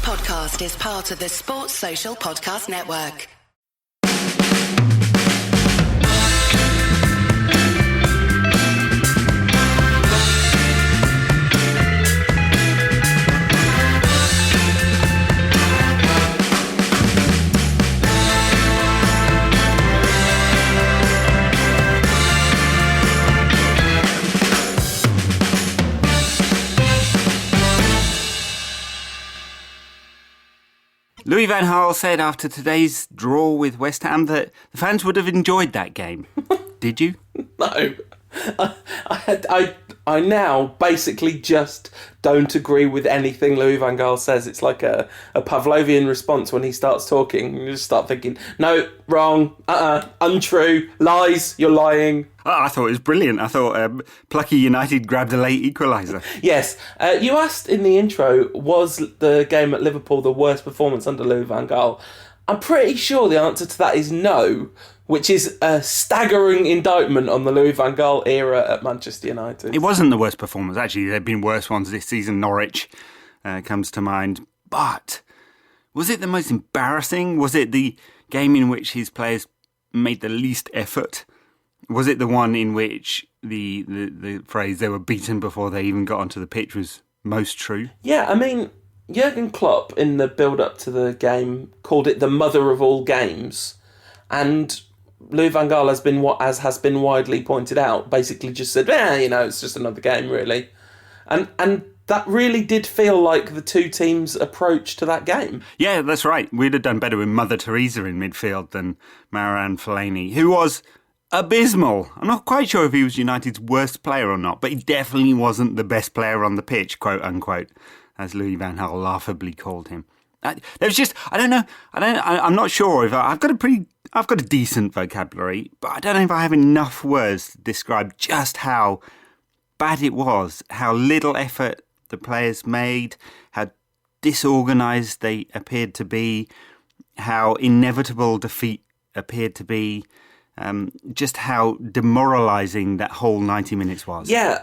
podcast is part of the Sports Social Podcast Network. Louis van Gaal said after today's draw with West Ham that the fans would have enjoyed that game. Did you? No. I now basically just don't agree with anything Louis van Gaal says. It's like a Pavlovian response when he starts talking. You just start thinking, no, wrong, untrue, lies, you're lying. I thought it was brilliant. I thought plucky United grabbed a late equaliser. Yes. You asked in the intro, was the game at Liverpool the worst performance under Louis van Gaal? I'm pretty sure the answer to that is no, which is a staggering indictment on the Louis van Gaal era at Manchester United. It wasn't the worst performance. Actually, there have been worse ones this season. Norwich comes to mind. But was it the most embarrassing? Was it the game in which his players made the least effort? Was it the one in which the phrase they were beaten before they even got onto the pitch was most true? Yeah, I mean, Jurgen Klopp, in the build-up to the game, called it the mother of all games. And Louis van Gaal has been widely pointed out, basically just said, it's just another game, really. And that really did feel like the two teams' approach to that game. Yeah, that's right. We'd have done better with Mother Teresa in midfield than Marouane Fellaini, who was abysmal. I'm not quite sure if he was United's worst player or not, but he definitely wasn't the best player on the pitch, quote unquote, as Louis van Gaal laughably called him. There was just, I'm not sure if I've got a decent vocabulary, but I don't know if I have enough words to describe just how bad it was, how little effort the players made, how disorganised they appeared to be, how inevitable defeat appeared to be, just how demoralising that whole 90 minutes was. Yeah,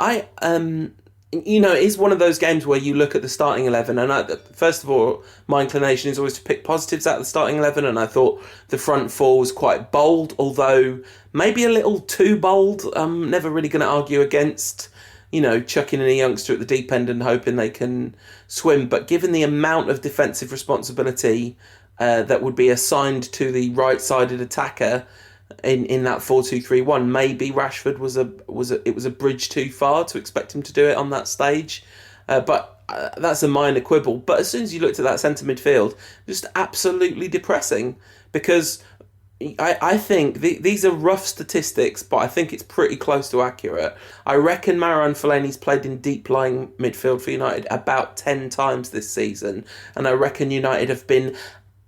it is one of those games where you look at the starting 11 and first of all, my inclination is always to pick positives out of the starting 11, and I thought the front four was quite bold, although maybe a little too bold. I'm never really going to argue against, chucking in a youngster at the deep end and hoping they can swim, but given the amount of defensive responsibility that would be assigned to the right-sided attacker in that 4-2-3-1, maybe Rashford was a bridge too far to expect him to do it on that stage, but that's a minor quibble. But as soon as you looked at that centre midfield, just absolutely depressing, because I think these are rough statistics, but I think it's pretty close to accurate. I reckon Marouane Fellaini's played in deep-lying midfield for United about 10 times this season, and I reckon United have been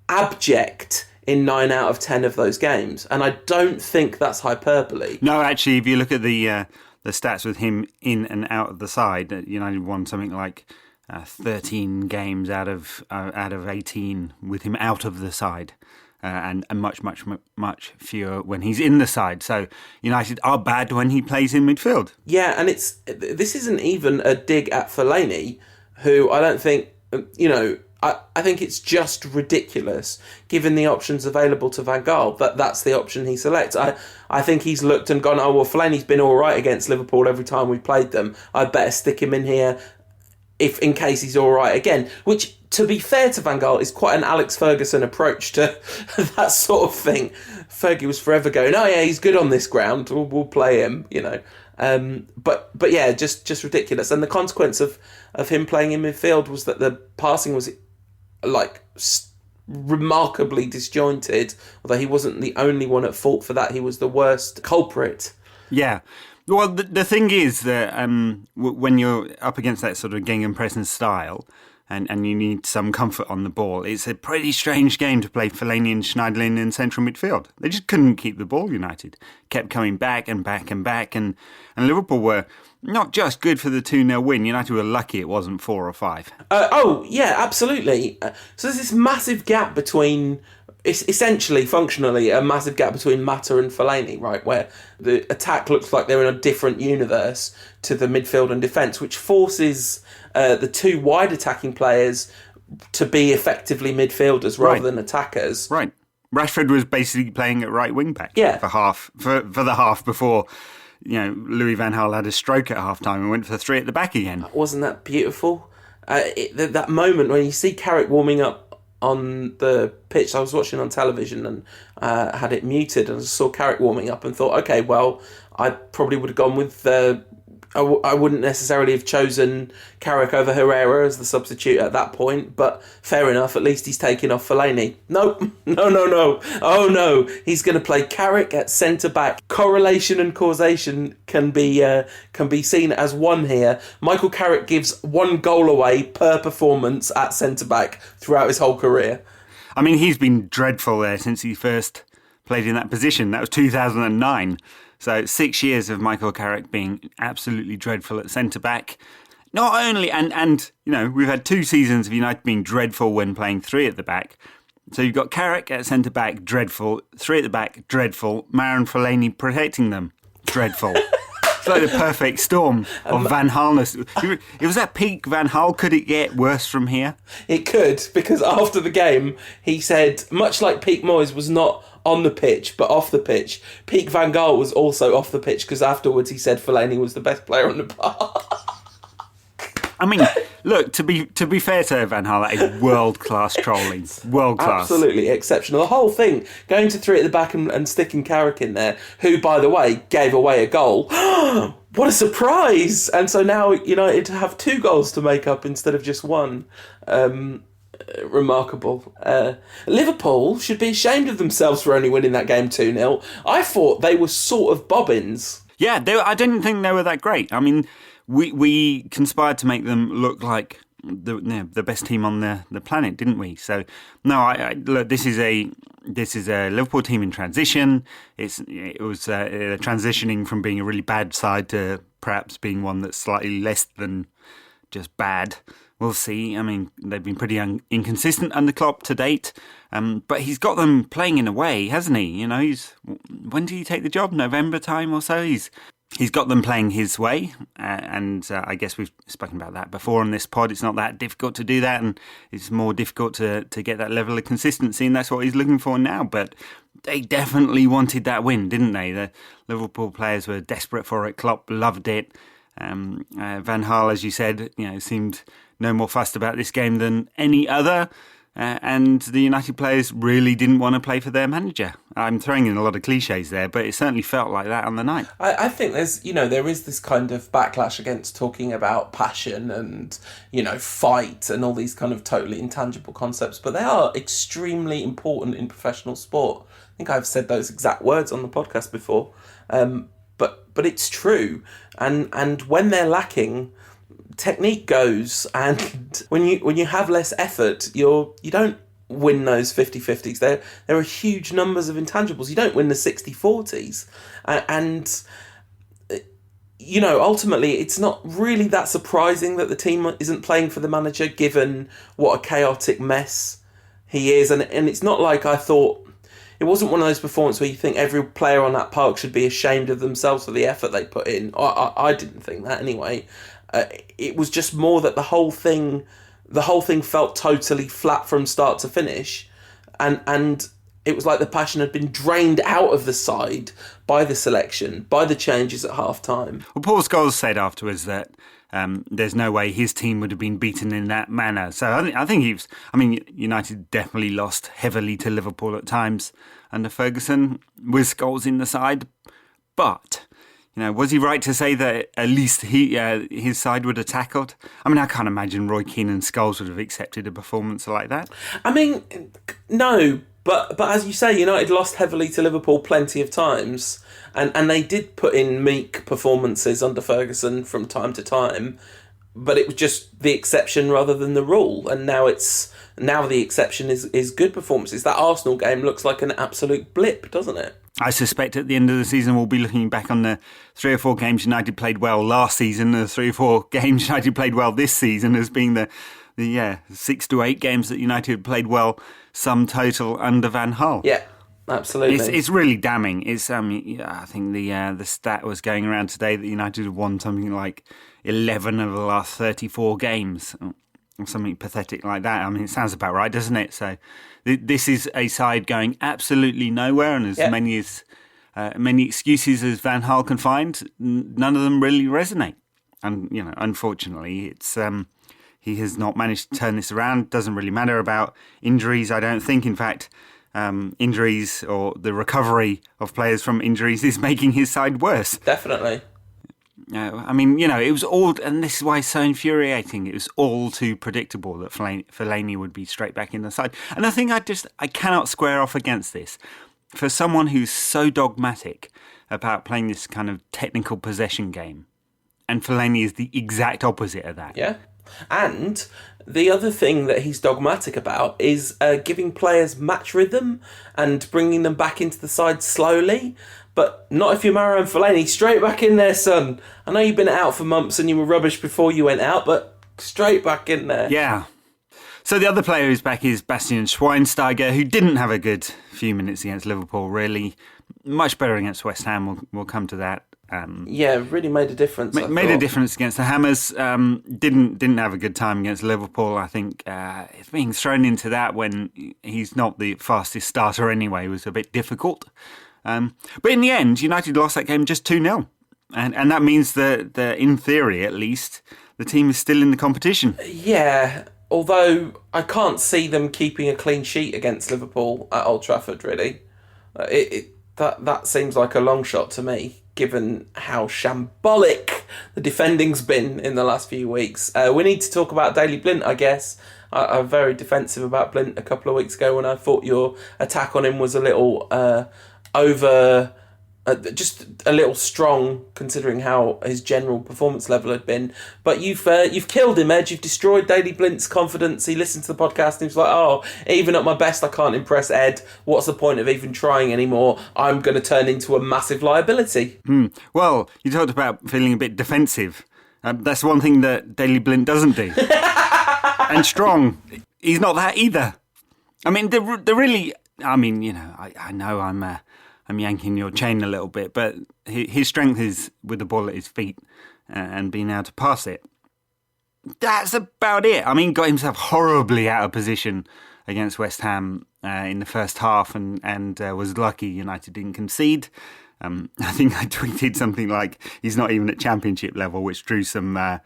abject in 9 out of 10 of those games, and I don't think that's hyperbole. No, actually, if you look at the stats with him in and out of the side, United won something like 13 games out of 18 with him out of the side, and much fewer when he's in the side. So United are bad when he plays in midfield. Yeah, and this isn't even a dig at Fellaini, who I don't think, I think it's just ridiculous, given the options available to Van Gaal, that's the option he selects. I think he's looked and gone, Fellaini's been all right against Liverpool every time we've played them. I'd better stick him in here in case he's all right again. Which, to be fair to Van Gaal, is quite an Alex Ferguson approach to that sort of thing. Fergie was forever going, he's good on this ground, we'll play him, But yeah, just ridiculous. And the consequence of him playing in midfield was that the passing was remarkably disjointed, although he wasn't the only one at fault for that. He was the worst culprit. Yeah. Well, the thing is that when you're up against that sort of gegenpressing style and you need some comfort on the ball, it's a pretty strange game to play Fellaini and Schneiderlin in central midfield. They just couldn't keep the ball, United. Kept coming back and back and back, and Liverpool were not just good for the 2-0 win. United were lucky it wasn't 4 or 5. Yeah, absolutely. So there's this massive gap between, essentially, functionally, a massive gap between Mata and Fellaini, right, where the attack looks like they're in a different universe to the midfield and defence, which forces the two wide attacking players to be effectively midfielders rather than attackers. Right. Rashford was basically playing at right wing back for the half before, Louis van Gaal had a stroke at half time and went for 3 at the back again. Wasn't that beautiful? That moment when you see Carrick warming up on the pitch, I was watching on television and had it muted, and I saw Carrick warming up and thought, okay, well, I probably would have gone with I wouldn't necessarily have chosen Carrick over Herrera as the substitute at that point, but fair enough, at least he's taking off Fellaini. No. Oh no, he's going to play Carrick at centre-back. Correlation and causation can be seen as one here. Michael Carrick gives 1 goal away per performance at centre-back throughout his whole career. I mean, he's been dreadful there since he first played in that position. That was 2009. So 6 years of Michael Carrick being absolutely dreadful at centre-back. Not only, and we've had 2 seasons of United being dreadful when playing 3 at the back. So you've got Carrick at centre-back, dreadful. 3 at the back, dreadful. Marouane Fellaini protecting them, dreadful. It's like the perfect storm of Van Gaalness. It was at peak Van Gaal. Could it get worse from here? It could, because after the game, he said, much like peak Moyes was not on the pitch, but off the pitch, peak Van Gaal was also off the pitch, because afterwards he said Fellaini was the best player on the park. I mean, look, to be fair to Van Gaal, that is world-class trolling. World-class. Absolutely exceptional. The whole thing, going to 3 at the back and sticking Carrick in there, who, by the way, gave away a goal. What a surprise! And so now United have 2 goals to make up instead of just 1. Remarkable. Liverpool should be ashamed of themselves for only winning that game 2-0. I thought they were sort of bobbins. Yeah, I didn't think they were that great. I mean, we conspired to make them look like the best team on the planet, didn't we? So no, look, this is a Liverpool team in transition. It was transitioning from being a really bad side to perhaps being one that's slightly less than just bad. We'll see. I mean, they've been pretty inconsistent under Klopp to date, but he's got them playing in a way, hasn't he? When did he take the job? November time or so? He's got them playing his way, and I guess we've spoken about that before on this pod. It's not that difficult to do that, and it's more difficult to get that level of consistency, and that's what he's looking for now. But they definitely wanted that win, didn't they? The Liverpool players were desperate for it. Klopp loved it. Van Gaal, as you said, seemed no more fussed about this game than any other. And the United players really didn't want to play for their manager. I'm throwing in a lot of cliches there, but it certainly felt like that on the night. I think there is this kind of backlash against talking about passion and, fight and all these kind of totally intangible concepts, but they are extremely important in professional sport. I think I've said those exact words on the podcast before, but it's true. And when they're lacking, technique goes, and when you have less effort, you don't win those 50-50s. There are huge numbers of intangibles. You don't win the 60-40s, and ultimately it's not really that surprising that the team isn't playing for the manager, given what a chaotic mess he is. And it's not like I thought. It wasn't one of those performances where you think every player on that park should be ashamed of themselves for the effort they put in. I didn't think that anyway. It was just more that the whole thing felt totally flat from start to finish, and it was like the passion had been drained out of the side by the selection, by the changes at half time. Well, Paul Scholes said afterwards that there's no way his team would have been beaten in that manner. So I think United definitely lost heavily to Liverpool at times under Ferguson with Scholes in the side, but. Was he right to say that at least his side would have tackled? I mean, I can't imagine Roy Keane and Scholes would have accepted a performance like that. I mean, no, but as you say, United lost heavily to Liverpool plenty of times, and they did put in meek performances under Ferguson from time to time, but it was just the exception rather than the rule, and now the exception is good performances. That Arsenal game looks like an absolute blip, doesn't it? I suspect at the end of the season we'll be looking back on the 3 or 4 games United played well last season, the 3 or 4 games United played well this season as being the 6 to 8 games that United played well, sum total under Van Gaal. Yeah, absolutely. It's really damning. It's I think the stat was going around today that United have won something like 11 of the last 34 games. or something pathetic like that. I mean, it sounds about right, doesn't it? So this is a side going absolutely nowhere, and as many excuses as Van Gaal can find, none of them really resonate. And, unfortunately, it's he has not managed to turn this around. Doesn't really matter about injuries, I don't think. In fact, injuries or the recovery of players from injuries is making his side worse. Definitely. It was all, and this is why it's so infuriating, it was all too predictable that Fellaini would be straight back in the side. And I think I cannot square off against this. For someone who's so dogmatic about playing this kind of technical possession game, and Fellaini is the exact opposite of that. Yeah. And the other thing that he's dogmatic about is giving players match rhythm and bringing them back into the side slowly. But not if you're Marouane Fellaini. Straight back in there, son. I know you've been out for months and you were rubbish before you went out, but straight back in there. Yeah. So the other player who's back is Bastian Schweinsteiger, who didn't have a good few minutes against Liverpool, really. Much better against West Ham. We'll come to that. Really made a difference. Made a difference against the Hammers. Didn't have a good time against Liverpool. I think being thrown into that when he's not the fastest starter anyway was a bit difficult. But in the end, United lost that game just 2-0. And that means that in theory, at least, the team is still in the competition. Yeah, although I can't see them keeping a clean sheet against Liverpool at Old Trafford, really. That seems like a long shot to me, given how shambolic the defending's been in the last few weeks. We need to talk about Daley Blind, I guess. I'm very defensive about Blind a couple of weeks ago when I thought your attack on him was a little just a little strong, considering how his general performance level had been. But you've killed him, Ed. You've destroyed Daley Blind's confidence. He listened to the podcast and he was like, "Oh, even at my best, I can't impress Ed. What's the point of even trying anymore? I'm going to turn into a massive liability." Well, you talked about feeling a bit defensive. That's one thing that Daley Blind doesn't do. And strong, he's not that either. I mean, they're really. I know I'm yanking your chain a little bit, but his strength is with the ball at his feet and being able to pass it. That's about it. I mean, got himself horribly out of position against West Ham in the first half and was lucky United didn't concede. I think I tweeted something like he's not even at championship level, which drew some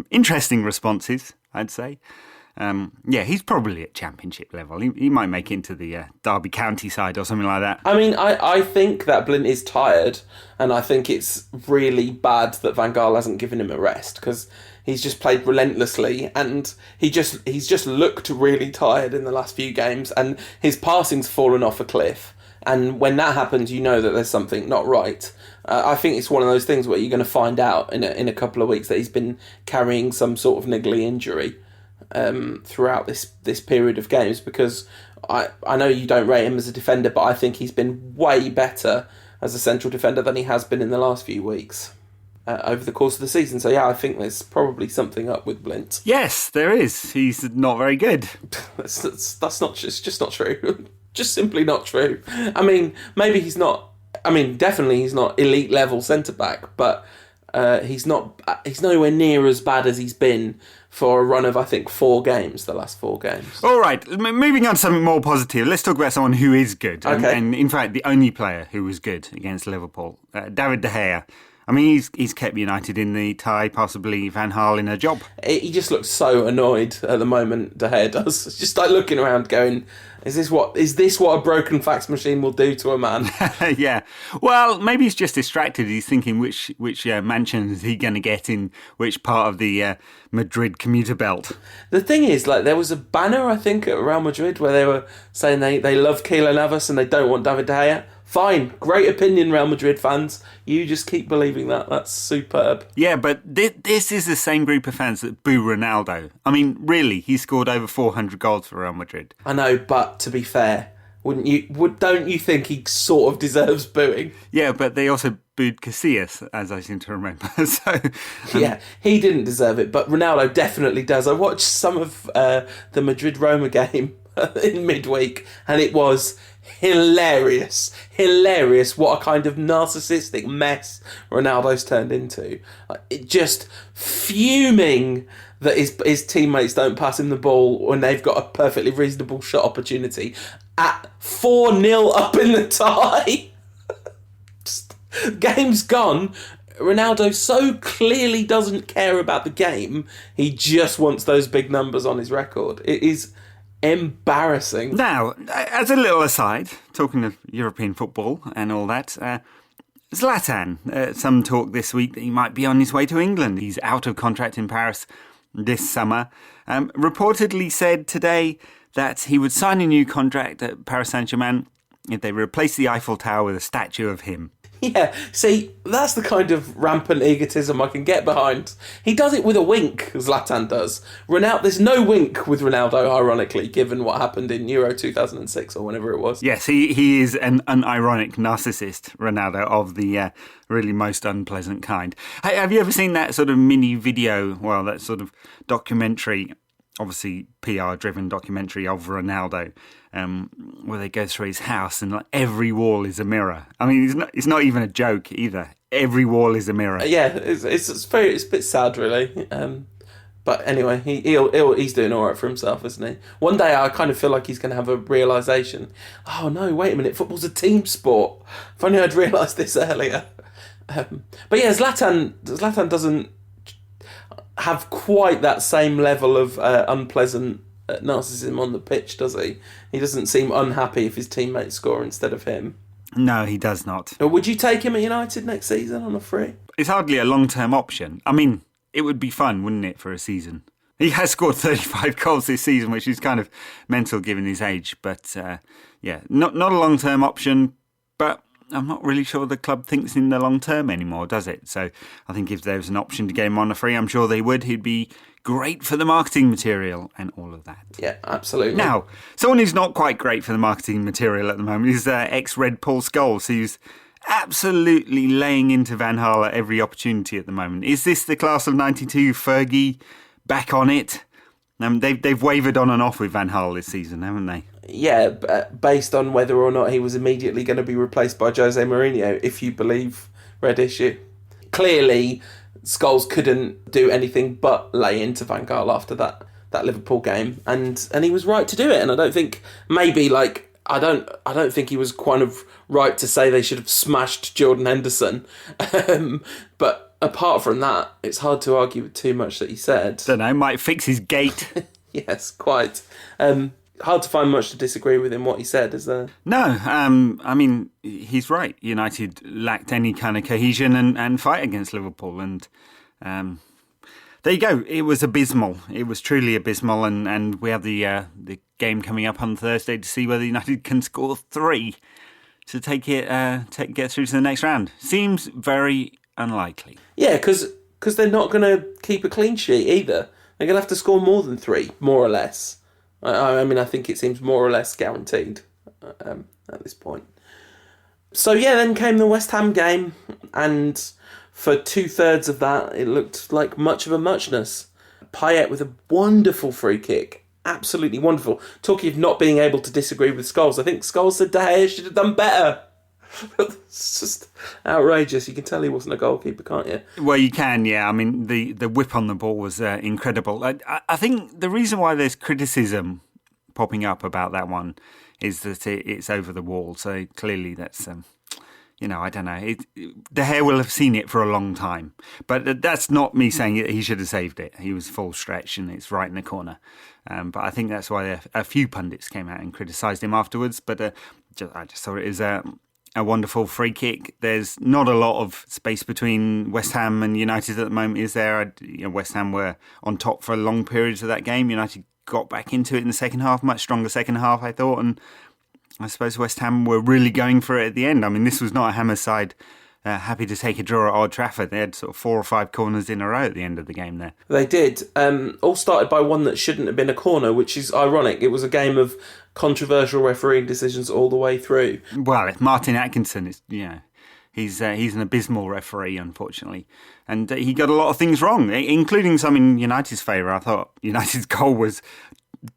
interesting responses, I'd say. He's probably at championship level. He might make it into the Derby County side or something like that. I mean, I think that Blind is tired, and I think it's really bad that Van Gaal hasn't given him a rest, because he's just played relentlessly, and he's just looked really tired in the last few games, and his passing's fallen off a cliff. And when that happens, you know that there's something not right. I think it's one of those things where you're going to find out in a couple of weeks that he's been carrying some sort of niggly injury throughout this period of games, because I know you don't rate him as a defender, but I think he's been way better as a central defender than he has been in the last few weeks over the course of the season. So yeah, I think there's probably something up with Blind. Yes, there is. He's not very good. That's not. It's just not true. Just simply not true. I mean, maybe he's not. I mean, definitely he's not elite level centre back, but he's not. He's nowhere near as bad as he's been for a run of, I think, 4 games, the last 4 games. All right, moving on to something more positive. Let's talk about someone who is good. Okay. And in fact, the only player who was good against Liverpool, David De Gea. I mean, he's kept United in the tie, possibly Van Gaal in a job. He just looks so annoyed at the moment, De Gea does. It's just like looking around going, is this what a broken fax machine will do to a man? Yeah. Well, maybe he's just distracted. He's thinking which mansion is he going to get in which part of the Madrid commuter belt. The thing is, like, there was a banner, I think, at Real Madrid where they were saying they love Keylor Navas and they don't want David De Gea. Fine, great opinion, Real Madrid fans. You just keep believing that. That's superb. Yeah, but this is the same group of fans that boo Ronaldo. I mean, really, he scored over 400 goals for Real Madrid. I know, but to be fair, don't you think he sort of deserves booing? Yeah, but they also booed Casillas, as I seem to remember. Yeah, he didn't deserve it, but Ronaldo definitely does. I watched some of the Madrid-Roma game in midweek, and it was hilarious. What a kind of narcissistic mess Ronaldo's turned into. It just fuming that his teammates don't pass him the ball when they've got a perfectly reasonable shot opportunity at 4-0 up in the tie. Game's gone. Ronaldo so clearly doesn't care about the game. He just wants those big numbers on his record. It is embarrassing. Now, as a little aside, talking of European football and all that, Zlatan, some talk this week that he might be on his way to England. He's out of contract in Paris this summer. Reportedly said today that he would sign a new contract at Paris Saint-Germain if they replace the Eiffel Tower with a statue of him. Yeah, see, that's the kind of rampant egotism I can get behind. He does it with a wink, Zlatan does. There's no wink with Ronaldo, ironically, given what happened in Euro 2006 or whenever it was. Yes, he is an ironic narcissist, Ronaldo, of the really most unpleasant kind. Hey, have you ever seen that sort of mini video, that sort of documentary, obviously PR-driven documentary of Ronaldo, where they go through his house and every wall is a mirror? I mean, it's not even a joke either. Every wall is a mirror. Yeah, it's a bit sad, really. But anyway, he's doing all right for himself, isn't he? One day I kind of feel like he's going to have a realisation. Oh no, wait a minute, football's a team sport. If only I'd realised this earlier. But yeah, Zlatan doesn't have quite that same level of unpleasant narcissism on the pitch, does he? He doesn't seem unhappy if his teammates score instead of him. No, he does not. Would you take him at United next season on a free? It's hardly a long-term option. I mean, it would be fun, wouldn't it, for a season? He has scored 35 goals this season, which is kind of mental given his age. But, not a long-term option, but I'm not really sure the club thinks in the long term anymore, does it? So I think if there was an option to get him on a free, I'm sure they would. He'd be great for the marketing material and all of that. Yeah, absolutely. Now, someone who's not quite great for the marketing material at the moment is ex-Red Paul Scholes, who's absolutely laying into Van Gaal at every opportunity at the moment. Is this the class of 92 Fergie back on it? They've wavered on and off with Van Gaal this season, haven't they? Yeah, based on whether or not he was immediately going to be replaced by Jose Mourinho, if you believe Red Issue. Clearly, Scholes couldn't do anything but lay into Van Gaal after that Liverpool game, and he was right to do it. And I don't think I don't think he was kind of right to say they should have smashed Jordan Henderson. But apart from that, it's hard to argue with too much that he said. Don't know, might fix his gait. Yes, quite. Hard to find much to disagree with in what he said, is there? No, I mean, he's right. United lacked any kind of cohesion and fight against Liverpool. And there you go. It was abysmal. It was truly abysmal. And we have the game coming up on Thursday to see whether United can score 3 to get through to the next round. Seems very unlikely. Yeah, because they're not going to keep a clean sheet either. They're going to have to score more than 3, more or less. I mean, I think it seems more or less guaranteed at this point. So yeah, then came the West Ham game, and for 2/3 of that, it looked like much of a muchness. Payet with a wonderful free kick, absolutely wonderful. Talking of not being able to disagree with Scholes, I think Scholes said De Gea should have done better. It's just outrageous. You can tell he wasn't a goalkeeper, can't you? Well, you can, yeah. I mean, the whip on the ball was incredible. I think the reason why there's criticism popping up about that one is that it's over the wall. So clearly that's, I don't know. De Gea will have seen it for a long time. But that's not me saying he should have saved it. He was full stretch and it's right in the corner. But I think that's why a few pundits came out and criticised him afterwards. But I just thought it was a wonderful free kick. There's not a lot of space between West Ham and United at the moment, is there? West Ham were on top for long periods of that game. United got back into it in the second half, much stronger second half, I thought. And I suppose West Ham were really going for it at the end. I mean, this was not a Hammer side happy to take a draw at Old Trafford. They had sort of 4 or 5 corners in a row at the end of the game there. They did. All started by one that shouldn't have been a corner, which is ironic. It was a game of controversial refereeing decisions all the way through. Well, if Martin Atkinson, he's an abysmal referee, unfortunately. And he got a lot of things wrong, including some in United's favour. I thought United's goal was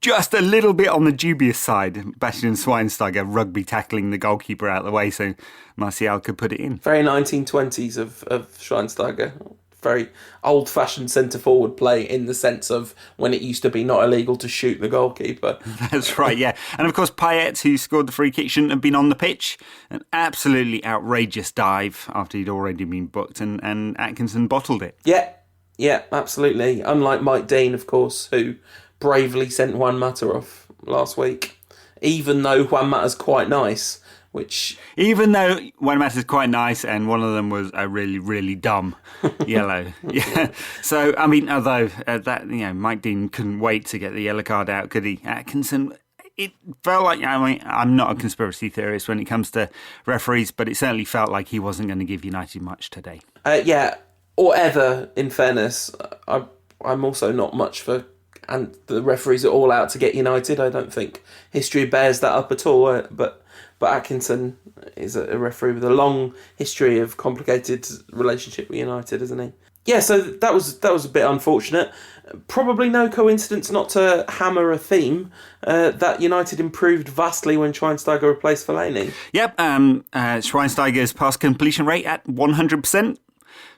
just a little bit on the dubious side. Bastian Schweinsteiger rugby tackling the goalkeeper out of the way so Martial could put it in. Very 1920s of Schweinsteiger. Very old-fashioned centre-forward play in the sense of when it used to be not illegal to shoot the goalkeeper. That's right, yeah. And of course, Payet, who scored the free kick, shouldn't have been on the pitch. An absolutely outrageous dive after he'd already been booked, and Atkinson bottled it. Yeah, absolutely. Unlike Mike Dean, of course, who bravely sent Juan Mata off last week, even though Juan Mata's quite nice. Even though one matter's quite nice and one of them was a really, really dumb yellow. Yeah. So, I mean, although Mike Dean couldn't wait to get the yellow card out, could he? Atkinson, it felt like, I'm not a conspiracy theorist when it comes to referees, but it certainly felt like he wasn't going to give United much today. Or ever, in fairness. I'm also not much for, and the referees are all out to get United. I don't think history bears that up at all, but Atkinson is a referee with a long history of complicated relationship with United, isn't he? Yeah, so that was a bit unfortunate. Probably no coincidence, not to hammer a theme, that United improved vastly when Schweinsteiger replaced Fellaini. Yep, Schweinsteiger's pass completion rate at 100%.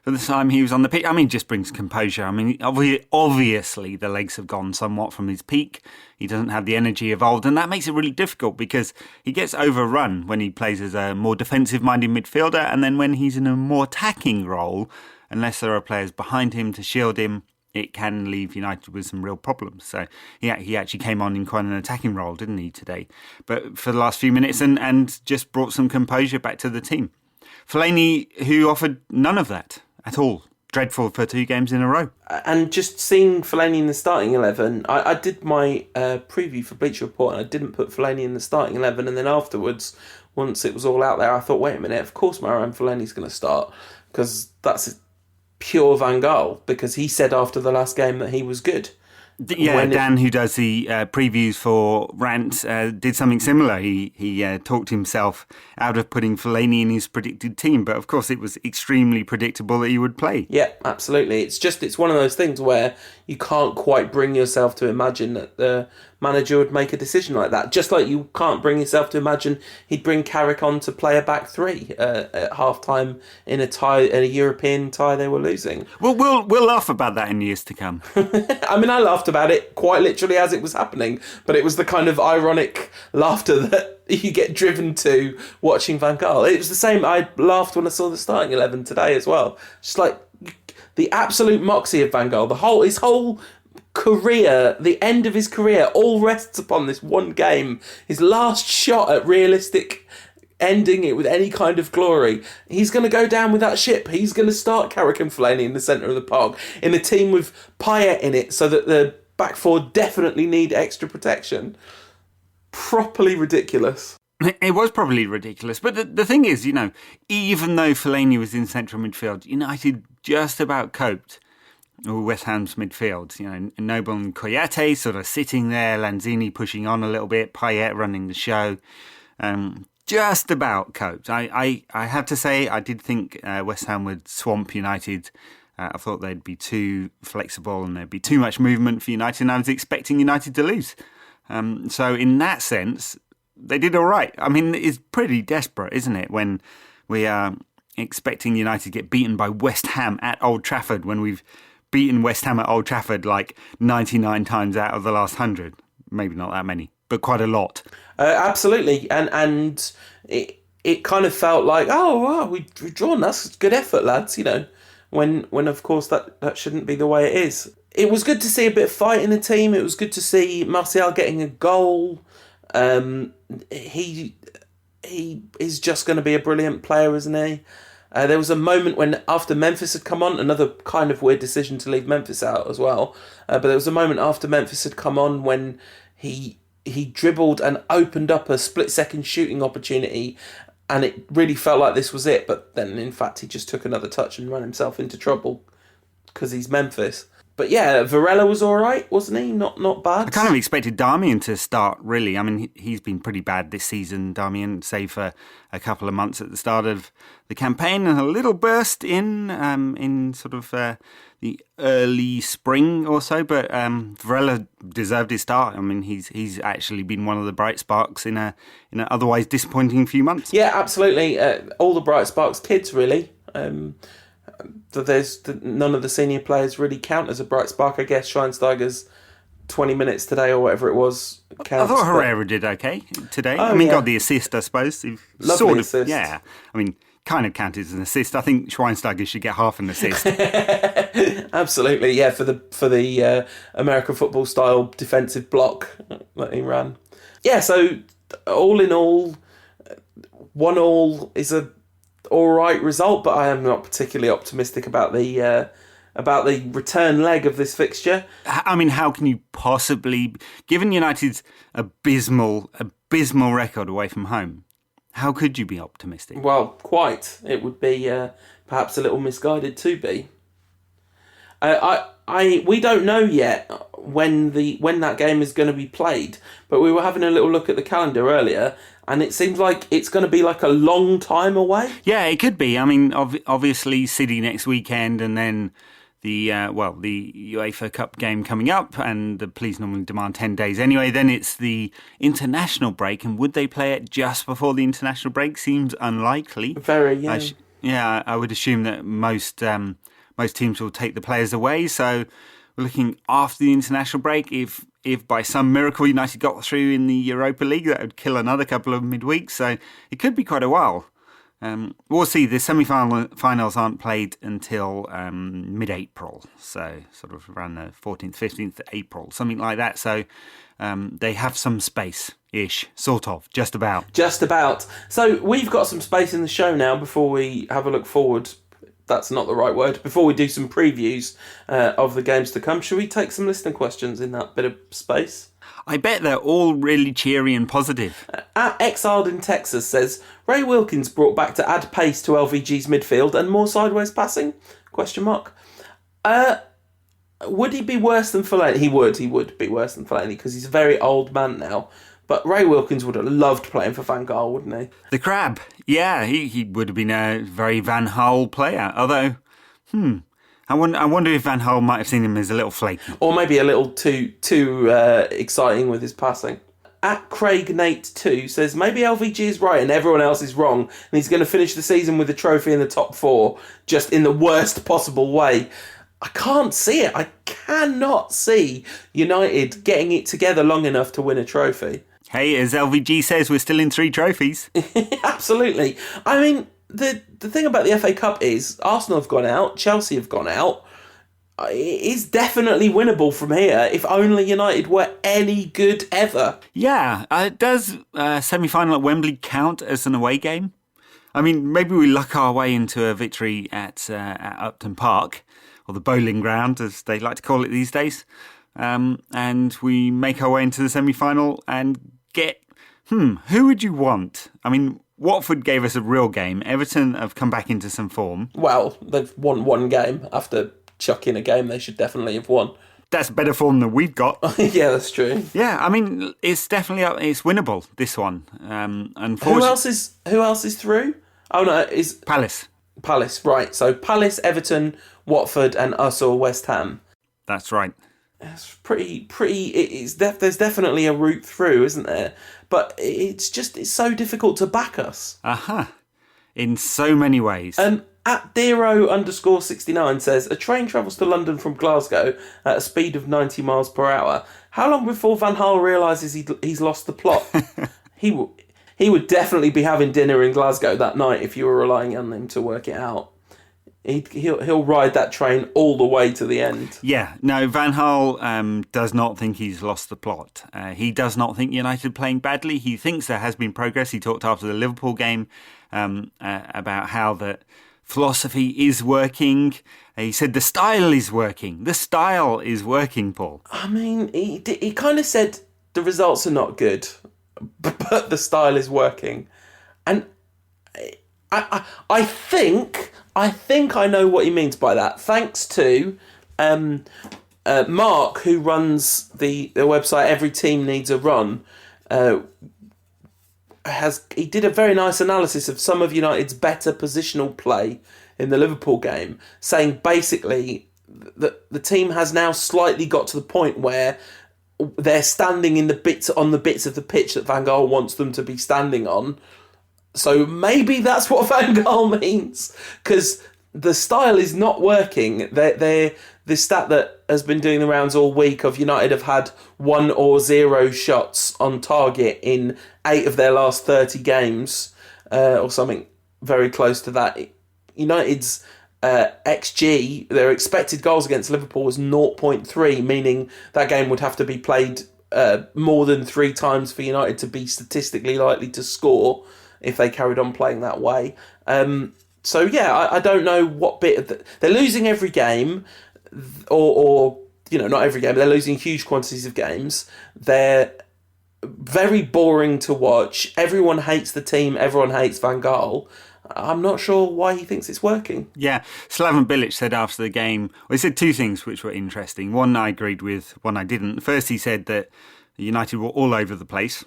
For the time he was on the pitch. I mean, just brings composure. I mean, obviously the legs have gone somewhat from his peak. He doesn't have the energy of old, and that makes it really difficult because he gets overrun when he plays as a more defensive-minded midfielder, and then when he's in a more attacking role, unless there are players behind him to shield him, it can leave United with some real problems. So he actually came on in quite an attacking role, didn't he, today? But for the last few minutes and just brought some composure back to the team. Fellaini, who offered none of that at all. Dreadful for 2 games in a row. And just seeing Fellaini in the starting 11, I did my preview for Bleacher Report and I didn't put Fellaini in the starting 11, and then afterwards, once it was all out there, I thought, wait a minute, of course Marouane Fellaini's going to start, because that's pure Van Gaal, because he said after the last game that he was good. Yeah, Dan, who does the previews for Rant, did something similar. He talked himself out of putting Fellaini in his predicted team, but of course it was extremely predictable that he would play. Yeah, absolutely. It's one of those things where you can't quite bring yourself to imagine that the manager would make a decision like that. Just like you can't bring yourself to imagine he'd bring Carrick on to play a back three at half-time in a European tie they were losing. Well, we'll laugh about that in years to come. I mean, I laughed about it quite literally as it was happening, but it was the kind of ironic laughter that you get driven to watching Van Gaal. It was the same. I laughed when I saw the starting 11 today as well. Just like the absolute moxie of Van Gaal, his whole career, the end of his career, all rests upon this one game. His last shot at realistic ending it with any kind of glory. He's going to go down with that ship. He's going to start Carrick and Fellaini in the centre of the park in a team with Payet in it, so that the back four definitely need extra protection. Properly ridiculous. It was probably ridiculous. But the thing is, even though Fellaini was in central midfield, United just about coped with West Ham's midfield. Noble and Koyate sort of sitting there, Lanzini pushing on a little bit, Payet running the show. Just about coped. I have to say, I did think West Ham would swamp United. I thought they'd be too flexible and there'd be too much movement for United, and I was expecting United to lose. So in that sense, they did all right. I mean, it's pretty desperate, isn't it, when we are expecting United to get beaten by West Ham at Old Trafford, when we've beaten West Ham at Old Trafford like 99 times out of the last 100. Maybe not that many, but quite a lot. Absolutely. And it kind of felt like, oh, wow, we've drawn. That's good effort, lads, when of course that shouldn't be the way it is. It was good to see a bit of fight in the team. It was good to see Martial getting a goal. He is just going to be a brilliant player, isn't he? There was a moment when, after Memphis had come on, another kind of weird decision to leave Memphis out as well, but there was a moment after Memphis had come on when he dribbled and opened up a split-second shooting opportunity, and it really felt like this was it, but then in fact he just took another touch and ran himself into trouble because he's Memphis. But yeah, Varela was all right, wasn't he? Not bad. I kind of expected Darmian to start, really. I mean, he's been pretty bad this season, Darmian, save for a couple of months at the start of the campaign, and a little burst in sort of the the early spring or so, but Varela deserved his start. I mean, he's actually been one of the bright sparks in a otherwise disappointing few months. Yeah, absolutely. All the bright sparks, kids really. There's none of the senior players really count as a bright spark. I guess Schweinsteiger's 20 minutes today or whatever it was counts. I thought Herrera did okay today. Oh, yeah. Got the assist, I suppose. Lovely assist. Yeah, I mean, kind of counted as an assist. I think Schweinsteiger should get half an assist. Absolutely, yeah, for the American football style defensive block that he ran. Yeah, so all in all, 1-1 is a all right result, but I am not particularly optimistic about the return leg of this fixture. I mean, how can you possibly, given United's abysmal record away from home, how could you be optimistic? Well, quite. It would be perhaps a little misguided to be. We don't know yet when that game is going to be played, but we were having a little look at the calendar earlier, and it seems like it's going to be like a long time away. Yeah, it could be. I mean, obviously City next weekend, and then the UEFA Cup game coming up, and the police normally demand 10 days anyway. Then it's the international break, and would they play it just before the international break? Seems unlikely. Very, yeah. I would assume that most teams will take the players away, so we're looking after the international break. If by some miracle United got through in the Europa League, that would kill another couple of midweeks, so it could be quite a while. We'll see. The semi-finals aren't played until mid-April, so sort of around the 14th, 15th April, something like that. So they have some space-ish, sort of, just about. Just about. So we've got some space in the show now before we have a look forward. That's not the right word. Before we do some previews of the games to come, should we take some listener questions in that bit of space? I bet they're all really cheery and positive. At Exiled in Texas says, Ray Wilkins brought back to add pace to LVG's midfield and more sideways passing? ? Would he be worse than Fellaini? He would be worse than Fellaini because he's a very old man now. But Ray Wilkins would have loved playing for Van Gaal, wouldn't he? The Crab. Yeah, he would have been a very Van Gaal player. Although, I wonder if Van Gaal might have seen him as a little flaky. Or maybe a little too exciting with his passing. At Craig Nate 2 says, maybe LVG is right and everyone else is wrong, and he's going to finish the season with a trophy in the top 4, just in the worst possible way. I can't see it. I cannot see United getting it together long enough to win a trophy. Hey, as LVG says, we're still in 3 trophies. Absolutely. I mean, the thing about the FA Cup is Arsenal have gone out, Chelsea have gone out. It is definitely winnable from here if only United were any good ever. Yeah, does semi-final at Wembley count as an away game? I mean, maybe we luck our way into a victory at Upton Park, or the bowling ground, as they like to call it these days, and we make our way into the semi-final and get... who would you want? I mean, Watford gave us a real game. Everton have come back into some form. Well, they've won one game after chucking a game they should definitely have won. That's better form than we've got. Yeah, that's true. Yeah, I mean, it's definitely it's winnable, this one. Who else is through? Oh no, is Palace. Palace, right. So Palace, Everton, Watford and us or West Ham. That's right. It's pretty. There's definitely a route through, isn't there? But it's so difficult to back us. In so many ways. At Dero_69 says, a train travels to London from Glasgow at a speed of 90 miles per hour. How long before Van Gaal realises he's lost the plot? He would definitely be having dinner in Glasgow that night if you were relying on him to work it out. He'll ride that train all the way to the end. Yeah, no, Van Gaal does not think he's lost the plot. He does not think United playing badly. He thinks there has been progress. He talked after the Liverpool game about how the philosophy is working. He said the style is working. The style is working, Paul. I mean, he kind of said the results are not good, but the style is working. And I think I know what he means by that. Thanks to Mark, who runs the website Every Team Needs a Run, he did a very nice analysis of some of United's better positional play in the Liverpool game, saying basically the team has now slightly got to the point where they're standing on the bits of the pitch that Van Gaal wants them to be standing on. So maybe that's what Van Gaal means, because the style is not working. The stat that has been doing the rounds all week of United have had 1 or 0 shots on target in 8 of their last 30 games, or something very close to that. United's XG, their expected goals against Liverpool, was 0.3, meaning that game would have to be played more than 3 times for United to be statistically likely to score if they carried on playing that way. So yeah, I don't know what bit of they're losing every game, or not every game. They're losing huge quantities of games. They're very boring to watch. Everyone hates the team. Everyone hates Van Gaal. I'm not sure why he thinks it's working. Yeah, Slaven Bilic said after the game, he said 2 things which were interesting. One I agreed with, one I didn't. First, he said that United were all over the place.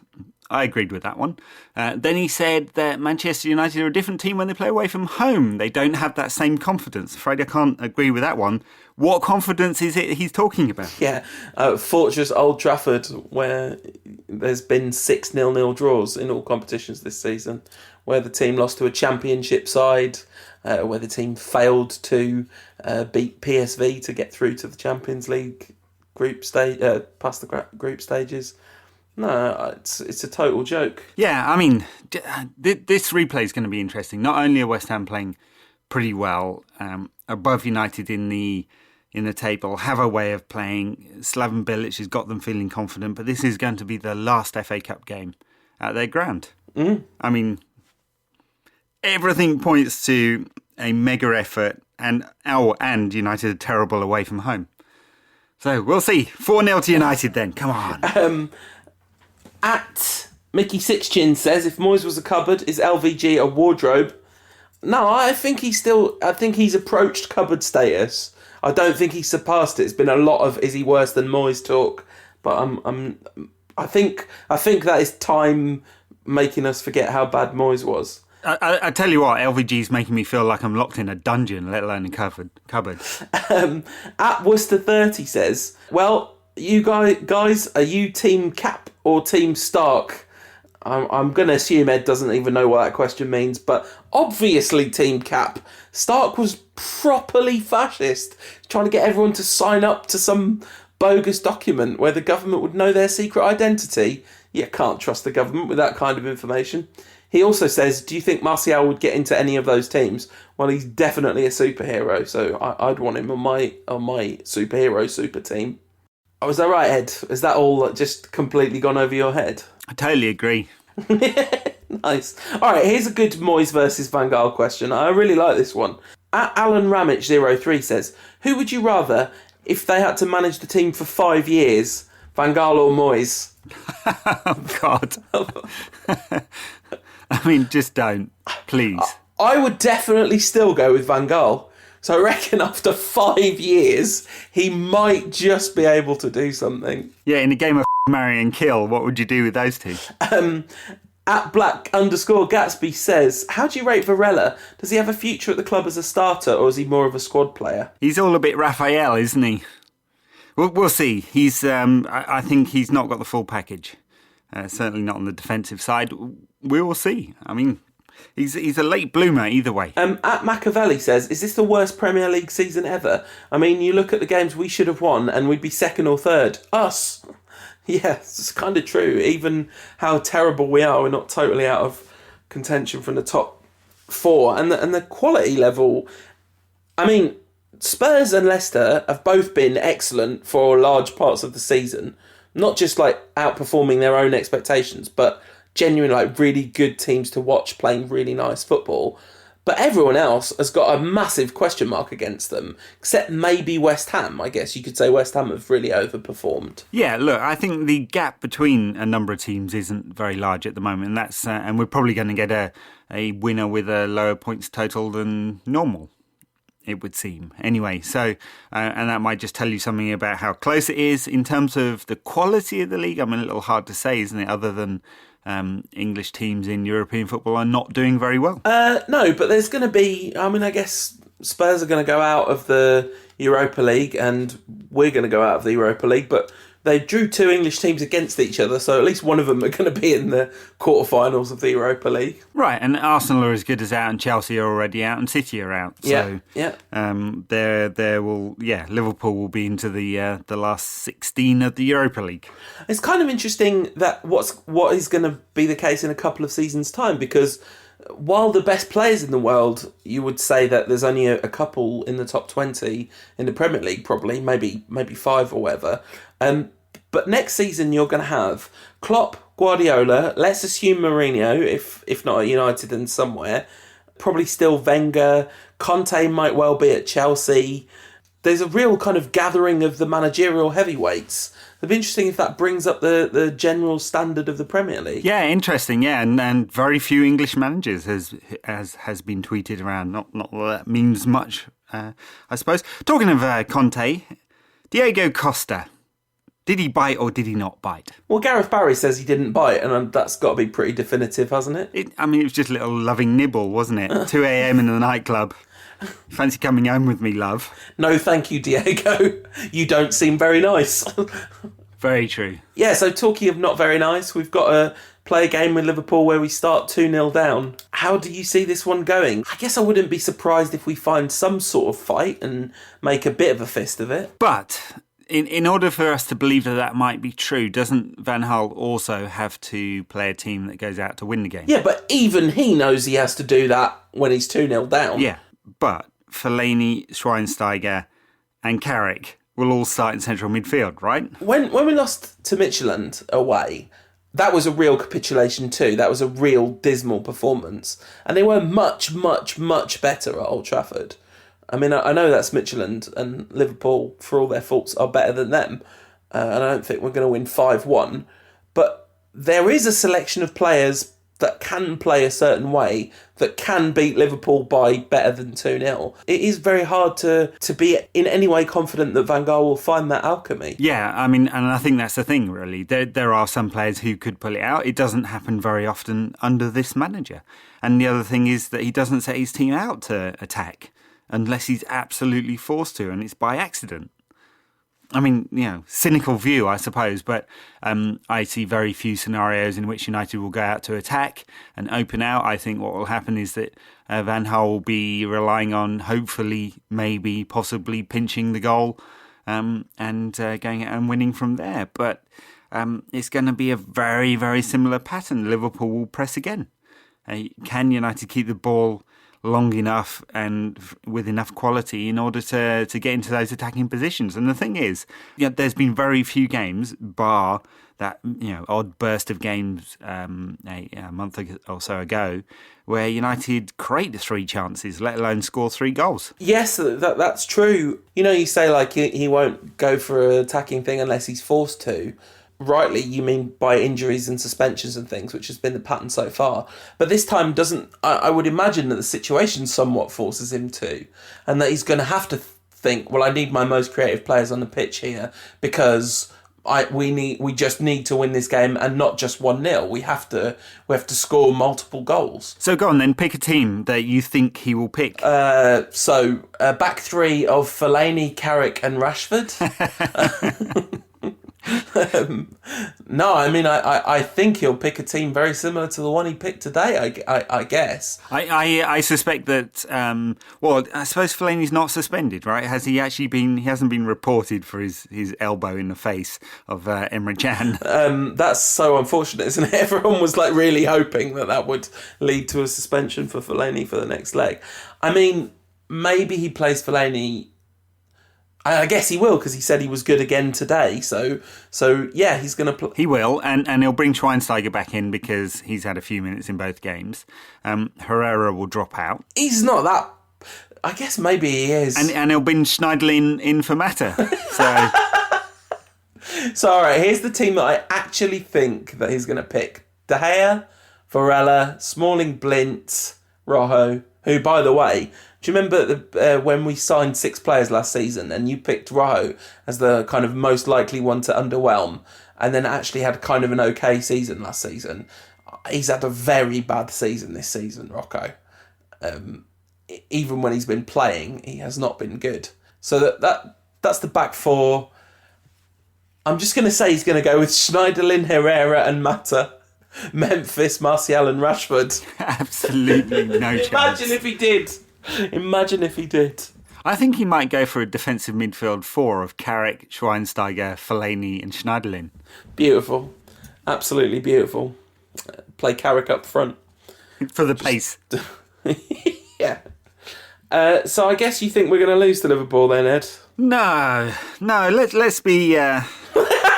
I agreed with that one. Then he said that Manchester United are a different team when they play away from home. They don't have that same confidence. Afraid I can't agree with that one. What confidence is it he's talking about? Yeah, Fortress Old Trafford, where there's been 6 0-0 draws in all competitions this season, where the team lost to a championship side, where the team failed to beat PSV to get through to the Champions League group stage, past the group stages. No, it's a total joke. Yeah, I mean, this replay is going to be interesting. Not only are West Ham playing pretty well, above United in the table, have a way of playing. Slaven Bilic has got them feeling confident, but this is going to be the last FA Cup game at their ground. I mean, everything points to a mega effort, and United are terrible away from home. So we'll see. 4-0 to United then. Come on. At Mickey Sixchin says, if Moyes was a cupboard, is LVG a wardrobe? No, I think he's approached cupboard status. I don't think he's surpassed it. It's been a lot of is he worse than Moyes talk, but I think that is time making us forget how bad Moyes was. I tell you what, LVG's making me feel like I'm locked in a dungeon, let alone a cupboard. At Worcester 30 says, well, you guys, are you Team Cap or Team Stark? I'm going to assume Ed doesn't even know what that question means, but obviously Team Cap. Stark was properly fascist, trying to get everyone to sign up to some bogus document where the government would know their secret identity. You can't trust the government with that kind of information. He also says, do you think Martial would get into any of those teams? Well, he's definitely a superhero, so I'd want him on my superhero super team. Oh, is that right, Ed? Is that all just completely gone over your head? I totally agree. Nice. All right, here's a good Moyes versus Van Gaal question. I really like this one. Alan Ramage03 says, who would you rather if they had to manage the team for 5 years, Van Gaal or Moyes? Oh, God. I mean, just don't. Please. I would definitely still go with Van Gaal. So I reckon after 5 years, he might just be able to do something. Yeah, in a game of marry and kill, what would you do with those two? At Black_Gatsby says, how do you rate Varela? Does he have a future at the club as a starter, or is he more of a squad player? He's all a bit Raphael, isn't he? We'll see. He's. I think he's not got the full package. Certainly not on the defensive side. We will see. I mean, he's a late bloomer either way. At Machiavelli says, is this the worst Premier League season ever? I mean, you look at the games we should have won and we'd be second or third. Us. Yeah, it's kind of true. Even how terrible we are, we're not totally out of contention from the top 4. And the quality level, I mean, Spurs and Leicester have both been excellent for large parts of the season. Not just like outperforming their own expectations, but genuinely like really good teams to watch playing really nice football. But everyone else has got a massive question mark against them, except maybe West Ham. I guess you could say West Ham have really overperformed. Yeah, look, I think the gap between a number of teams isn't very large at the moment. And that's and we're probably going to get a winner with a lower points total than normal, it would seem. Anyway, so, and that might just tell you something about how close it is. In terms of the quality of the league, I mean, a little hard to say, isn't it? Other than English teams in European football are not doing very well. No, but there's going to be, I mean, I guess Spurs are going to go out of the Europa League and we're going to go out of the Europa League, but they drew two English teams against each other, so at least one of them are going to be in the quarterfinals of the Europa League. Right, and Arsenal are as good as out, and Chelsea are already out, and City are out. So, Liverpool will be into the last 16 of the Europa League. It's kind of interesting that what is going to be the case in a couple of seasons' time, because while the best players in the world, you would say that there's only a couple in the top 20 in the Premier League, probably, maybe 5 or whatever. But next season you're going to have Klopp, Guardiola, let's assume Mourinho, if not at United and somewhere, probably still Wenger, Conte might well be at Chelsea. There's a real kind of gathering of the managerial heavyweights. It'd be interesting if that brings up the general standard of the Premier League. Yeah, interesting. Yeah, and very few English managers has been tweeted around. Not that that means much, I suppose. Talking of Conte, Diego Costa. Did he bite or did he not bite? Well, Gareth Barry says he didn't bite, and that's got to be pretty definitive, hasn't it? It was just a little loving nibble, wasn't it? 2 a.m. in the nightclub. Fancy coming home with me, love? No, thank you, Diego. You don't seem very nice. Very true. Yeah, so talking of not very nice, we've got to play a game with Liverpool where we start 2-0 down. How do you see this one going? I guess I wouldn't be surprised if we find some sort of fight and make a bit of a fist of it. But in order for us to believe that might be true, doesn't Van Gaal also have to play a team that goes out to win the game? Yeah, but even he knows he has to do that when he's 2-0 down. Yeah, but Fellaini, Schweinsteiger and Carrick will all start in central midfield, right? When we lost to Midtjylland away, that was a real capitulation too. That was a real dismal performance. And they were much, much, much better at Old Trafford. I mean, I know that's Midtjylland, and Liverpool, for all their faults, are better than them. And I don't think we're going to win 5-1. But there is a selection of players that can play a certain way, that can beat Liverpool by better than 2-0. It is very hard to be in any way confident that Van Gaal will find that alchemy. Yeah, I mean, and I think that's the thing, really. There are some players who could pull it out. It doesn't happen very often under this manager. And the other thing is that he doesn't set his team out to attack unless he's absolutely forced to, and it's by accident. I mean, cynical view, I suppose, but I see very few scenarios in which United will go out to attack and open out. I think what will happen is that Van Gaal will be relying on, hopefully, maybe, possibly pinching the goal and going out and winning from there. But it's going to be a very, very similar pattern. Liverpool will press again. Can United keep the ball long enough and with enough quality in order to get into those attacking positions? And the thing is, there's been very few games, bar that odd burst of games a month or so ago, where United create the 3 chances, let alone score 3 goals. Yes, that's true. You say like he won't go for an attacking thing unless he's forced to. Rightly, you mean by injuries and suspensions and things, which has been the pattern so far. But this time doesn't. I would imagine that the situation somewhat forces him to, and that he's going to have to think, well, I need my most creative players on the pitch here because we just need to win this game, and not just 1-0. We have to score multiple goals. So go on then, pick a team that you think he will pick. So back 3 of Fellaini, Carrick, and Rashford. No, I mean, I think he'll pick a team very similar to the one he picked today, I guess. I suspect that, I suppose Fellaini's not suspended, right? Has he actually been, he hasn't been reported for his elbow in the face of Emre Can. That's so unfortunate, isn't it? Everyone was like really hoping that would lead to a suspension for Fellaini for the next leg. I mean, maybe he plays Fellaini. I guess he will, because he said he was good again today. So yeah, he's going to... He will, and he'll bring Schweinsteiger back in because he's had a few minutes in both games. Herrera will drop out. He's not that... I guess maybe he is. And he'll bring Schneiderlin in for Mata. So... So, all right, here's the team that I actually think that he's going to pick. De Gea, Varela, Smalling, Blint, Rojo, who, by the way... Do you remember when we signed 6 players last season and you picked Rojo as the kind of most likely one to underwhelm, and then actually had kind of an okay season last season? He's had a very bad season this season, Rocco. even when he's been playing, he has not been good. So that's the back four. I'm just going to say he's going to go with Schneiderlin, Herrera and Mata. Memphis, Martial and Rashford. Absolutely no chance. Imagine if he did. I think he might go for a defensive midfield four of Carrick, Schweinsteiger, Fellaini and Schneiderlin. Beautiful. Absolutely beautiful. Play Carrick up front. For the pace. Yeah. So I guess you think we're going to lose to Liverpool then, Ed? No. Let's be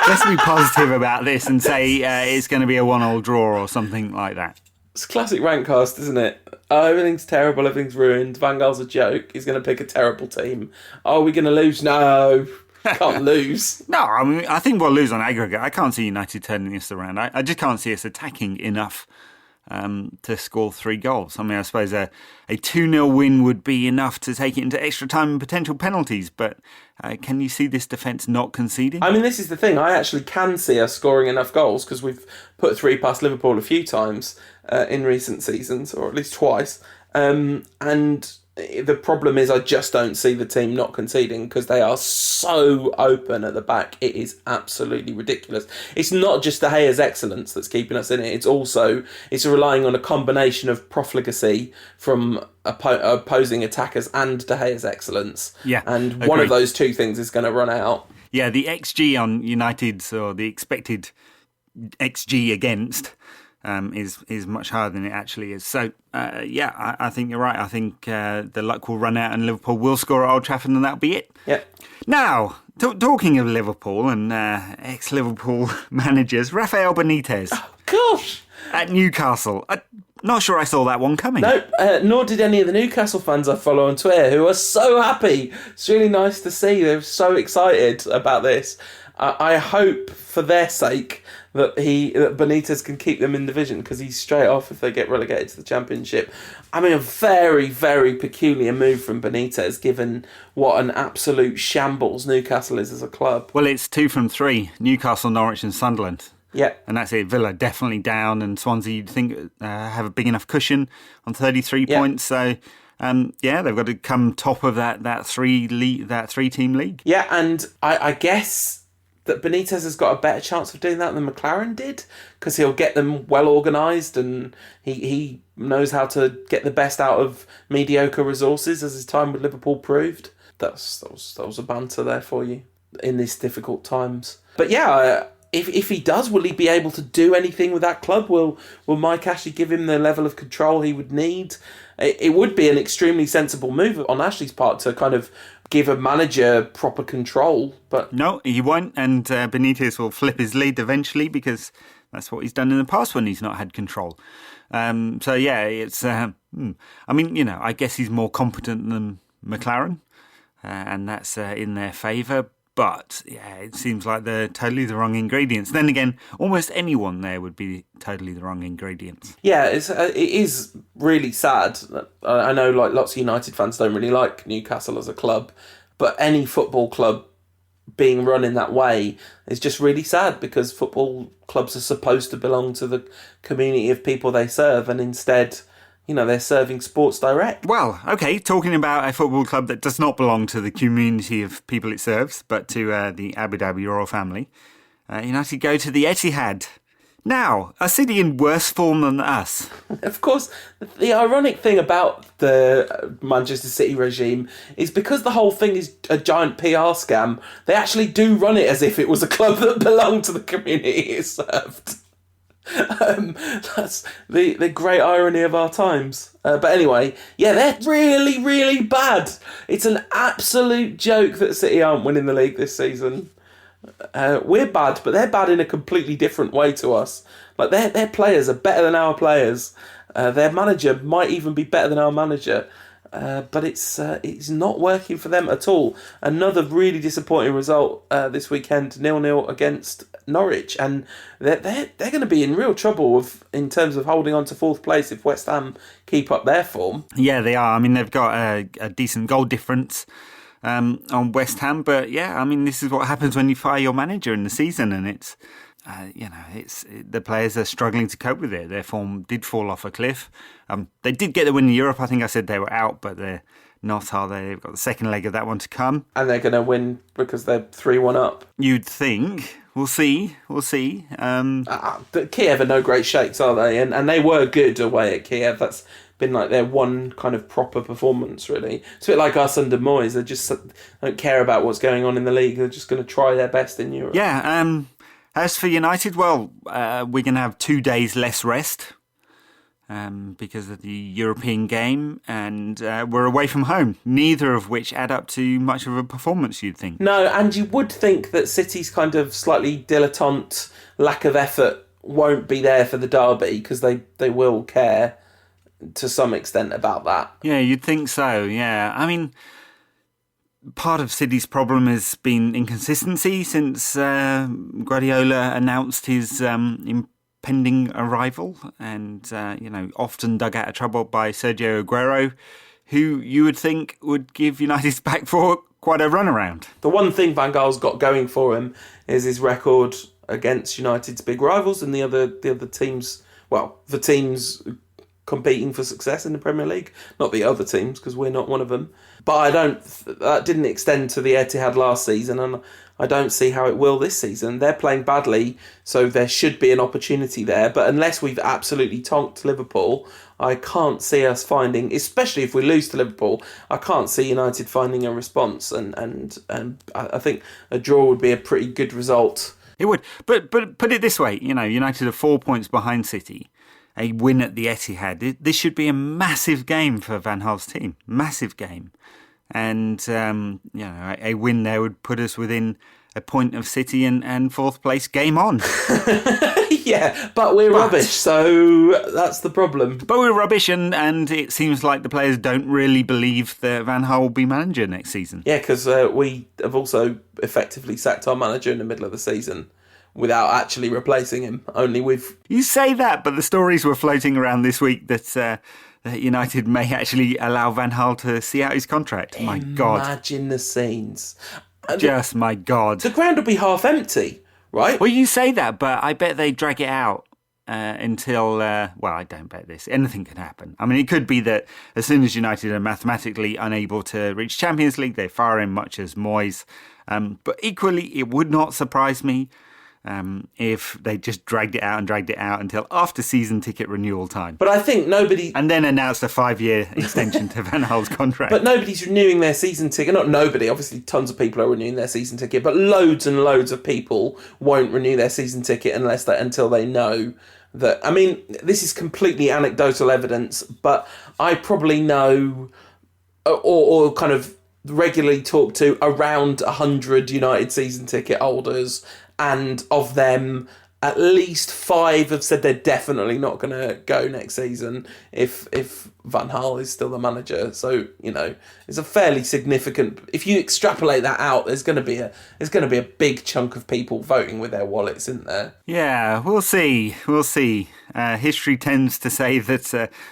let's be positive about this and say it's going to be a 1-1 draw or something like that. It's classic Rantcast, isn't it? Oh, everything's terrible, everything's ruined. Van Gaal's a joke. He's going to pick a terrible team. Oh, we're going to lose? No, can't lose. No, I mean I think we'll lose on aggregate. I can't see United turning this around. I just can't see us attacking enough to score 3 goals. I mean, I suppose a 2-0 win would be enough to take it into extra time and potential penalties, but can you see this defence not conceding? I mean, this is the thing. I actually can see us scoring enough goals because we've put 3 past Liverpool a few times in recent seasons, or at least twice. And the problem is I just don't see the team not conceding because they are so open at the back. It is absolutely ridiculous. It's not just De Gea's excellence that's keeping us in it. It's relying on a combination of profligacy from opposing attackers and De Gea's excellence. Yeah, and agreed. one of those two things is going to run out. Yeah, the XG on United's, or the expected XG against, is much higher than it actually is. So, I think you're right. I think the luck will run out and Liverpool will score at Old Trafford and that'll be it. Yeah. Now, talking of Liverpool and ex-Liverpool managers, Rafael Benitez. Oh, gosh! At Newcastle. Not sure I saw that one coming. No, nor did any of the Newcastle fans I follow on Twitter, who are so happy. It's really nice to see. They're so excited about this. I hope, for their sake, that Benitez can keep them in division, because he's straight off if they get relegated to the Championship. I mean, a very, very peculiar move from Benitez, given what an absolute shambles Newcastle is as a club. Well, it's 2 from 3. Newcastle, Norwich and Sunderland. Yeah. And that's it. Villa definitely down, and Swansea, you'd think, have a big enough cushion on 33 points. So, they've got to come top of that three-team league. Yeah, and I guess that Benitez has got a better chance of doing that than McLaren did, because he'll get them well organised and he knows how to get the best out of mediocre resources, as his time with Liverpool proved. That was a banter there for you in these difficult times. But yeah, if he does, will he be able to do anything with that club? Will Mike Ashley give him the level of control he would need? It would be an extremely sensible move on Ashley's part to kind of give a manager proper control, but no, he won't, and Benitez will flip his lead eventually, because that's what he's done in the past when he's not had control. It's I mean, I guess he's more competent than McLaren, and that's in their favour. But yeah, it seems like they're totally the wrong ingredients. Then again, almost anyone there would be totally the wrong ingredients. Yeah, it is really sad. I know, like, lots of United fans don't really like Newcastle as a club, but any football club being run in that way is just really sad, because football clubs are supposed to belong to the community of people they serve, and instead, they're serving Sports Direct. Well, okay, talking about a football club that does not belong to the community of people it serves, but to the Abu Dhabi royal family, United go to the Etihad. Now, a city in worse form than us. Of course, the ironic thing about the Manchester City regime is, because the whole thing is a giant PR scam, they actually do run it as if it was a club that belonged to the community it served. That's the great irony of our times. But anyway, yeah, they're really, really bad. It's an absolute joke that City aren't winning the league this season. We're bad, but they're bad in a completely different way to us. Like, their players are better than our players. Their manager might even be better than our manager. But it's not working for them at all. Another really disappointing result this weekend, 0-0 against Norwich, and they're going to be in real trouble in terms of holding on to 4th place if West Ham keep up their form. Yeah, they are. I mean, they've got a decent goal difference on West Ham, but yeah, I mean, this is what happens when you fire your manager in the season, and it's it's the players are struggling to cope with it. Their form did fall off a cliff. They did get the win in Europe. I think I said they were out, but they're not, are they? They've got the second leg of that one to come. And they're going to win because they're 3-1 up. You'd think. We'll see. But Kiev are no great shakes, are they? And they were good away at Kiev. That's been like their one kind of proper performance, really. It's a bit like us under Moyes. They just don't care about what's going on in the league. They're just going to try their best in Europe. Yeah. As for United, well, we're going to have 2 days less rest because of the European game, and we're away from home, neither of which add up to much of a performance, you'd think. No, and you would think that City's kind of slightly dilettante lack of effort won't be there for the derby, because they will care to some extent about that. Yeah, you'd think so, yeah. I mean, part of City's problem has been inconsistency since Guardiola announced his impending arrival, and often dug out of trouble by Sergio Aguero, who you would think would give United's back four quite a runaround. The one thing Van Gaal's got going for him is his record against United's big rivals and the other teams. Well, the teams competing for success in the Premier League, not the other teams, because we're not one of them. But that didn't extend to the Etihad last season, and I don't see how it will this season. They're playing badly, so there should be an opportunity there. But unless we've absolutely tonked Liverpool, I can't see us finding, especially if we lose to Liverpool, I can't see United finding a response. And I think a draw would be a pretty good result. It would, but put it this way, United are 4 points behind City. A win at the Etihad. This should be a massive game for Van Gaal's team. Massive game. And, a win there would put us within a point of City and fourth place. Game on. Yeah, but we're rubbish, so that's the problem. But we're rubbish, and it seems like the players don't really believe that Van Gaal will be manager next season. Yeah, because we have also effectively sacked our manager in the middle of the season, without actually replacing him, only with... You say that, but the stories were floating around this week that United may actually allow Van Gaal to see out his contract. My God. Imagine the scenes. Just my God. The ground will be half empty, right? Well, you say that, but I bet they drag it out until... I don't bet this. Anything can happen. I mean, it could be that as soon as United are mathematically unable to reach Champions League, they fire in much as Moyes. But equally, it would not surprise me if they just dragged it out until after season ticket renewal time. But I think nobody... And then announced a 5-year extension to Van Gaal's contract. But nobody's renewing their season ticket. Not nobody, obviously tons of people are renewing their season ticket, but loads and loads of people won't renew their season ticket until they know that... I mean, this is completely anecdotal evidence, but I probably know or kind of regularly talk to around 100 United season ticket holders, and of them, at least 5 have said they're definitely not going to go next season if Van Gaal is still the manager. So, it's a fairly significant... If you extrapolate that out, there's going to be a big chunk of people voting with their wallets, isn't there? Yeah, we'll see. History tends to say that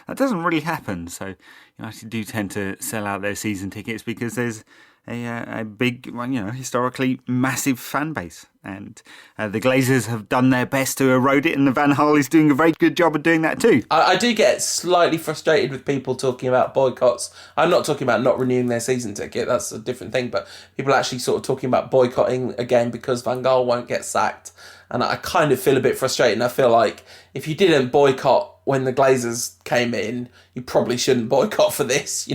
that doesn't really happen. So United do tend to sell out their season tickets because there's a big, historically massive fan base. And the Glazers have done their best to erode it, and the Van Gaal is doing a very good job of doing that too. I do get slightly frustrated with people talking about boycotts. I'm not talking about not renewing their season ticket, that's a different thing, but people are actually sort of talking about boycotting again because Van Gaal won't get sacked. And I kind of feel a bit frustrated, and I feel like if you didn't boycott when the Glazers came in, you probably shouldn't boycott for this.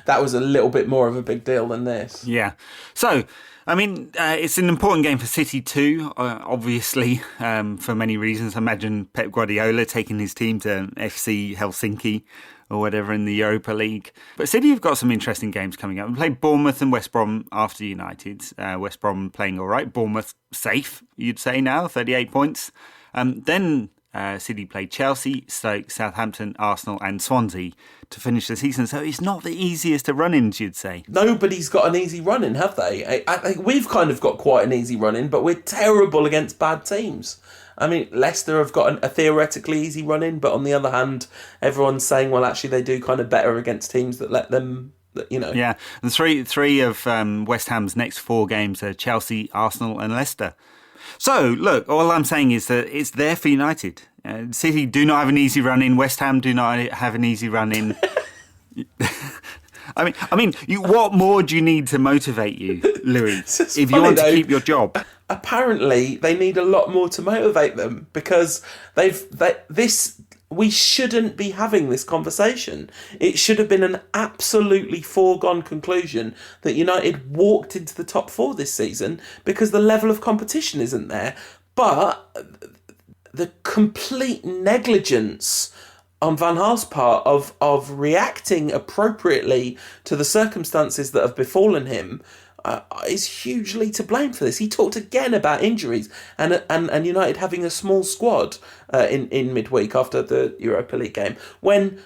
That was a little bit more of a big deal than this. Yeah. So, I mean, it's an important game for City too, obviously, for many reasons. I imagine Pep Guardiola taking his team to FC Helsinki or whatever in the Europa League. But City have got some interesting games coming up. We play Bournemouth and West Brom after United. West Brom playing all right. Bournemouth safe, you'd say now, 38 points. Then City play Chelsea, Stoke, Southampton, Arsenal and Swansea to finish the season. So it's not the easiest of run-ins, you'd say. Nobody's got an easy run-in, have they? I think we've kind of got quite an easy run-in, but we're terrible against bad teams. I mean, Leicester have got a theoretically easy run-in, but on the other hand, everyone's saying, well, actually, they do kind of better against teams that let them, Yeah, and three of West Ham's next 4 games are Chelsea, Arsenal and Leicester. So, look, all I'm saying is that it's there for United. City do not have an easy run in. West Ham do not have an easy run in. What more do you need to motivate you, Louis, if you want to keep your job? Apparently, they need a lot more to motivate them because we shouldn't be having this conversation. It should have been an absolutely foregone conclusion that United walked into the top four this season because the level of competition isn't there. But the complete negligence on Van Gaal's part of reacting appropriately to the circumstances that have befallen him is hugely to blame for this. He talked again about injuries and United having a small squad in midweek after the Europa League game, when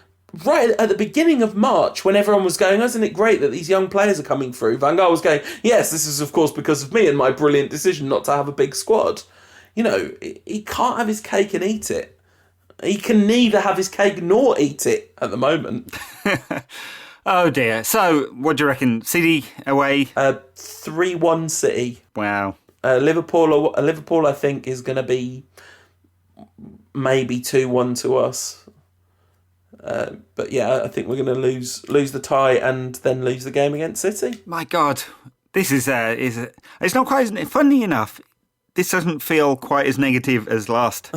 right at the beginning of March, when everyone was going, isn't it great that these young players are coming through, Van Gaal was going, yes, this is of course because of me and my brilliant decision not to have a big squad. He can't have his cake and eat it. He can neither have his cake nor eat it at the moment. Oh dear. So, what do you reckon? City away? 3-1 City. Wow. Liverpool, I think, is going to be maybe 2-1 to us. But yeah, I think we're going to lose the tie and then lose the game against City. My God, this is it's not quite funny enough. This doesn't feel quite as negative as last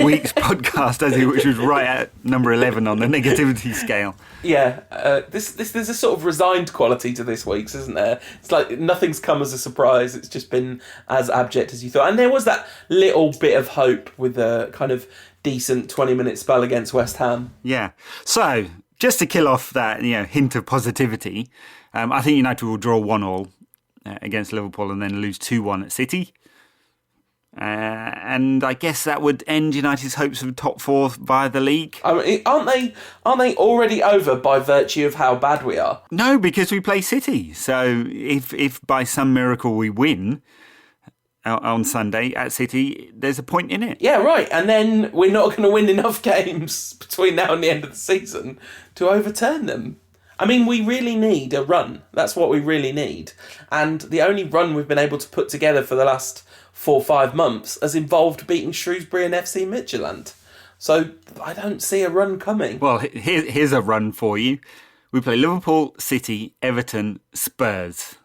week's podcast, does it? Which was right at number 11 on the negativity scale. Yeah, there's a sort of resigned quality to this week's, isn't there? It's like nothing's come as a surprise. It's just been as abject as you thought. And there was that little bit of hope with a kind of decent 20-minute spell against West Ham. Yeah. So, just to kill off that hint of positivity, I think United will draw 1-1 against Liverpool and then lose 2-1 at City. And I guess that would end United's hopes of top four via the league. I mean, aren't they already over by virtue of how bad we are? No, because we play City. So if by some miracle we win on Sunday at City, there's a point in it. Yeah, right. And then we're not going to win enough games between now and the end of the season to overturn them. I mean, we really need a run. That's what we really need. And the only run we've been able to put together for the last 4 or 5 months has involved beating Shrewsbury and FC Midtjylland. So I don't see a run coming. Well, here's a run for you. We play Liverpool, City, Everton, Spurs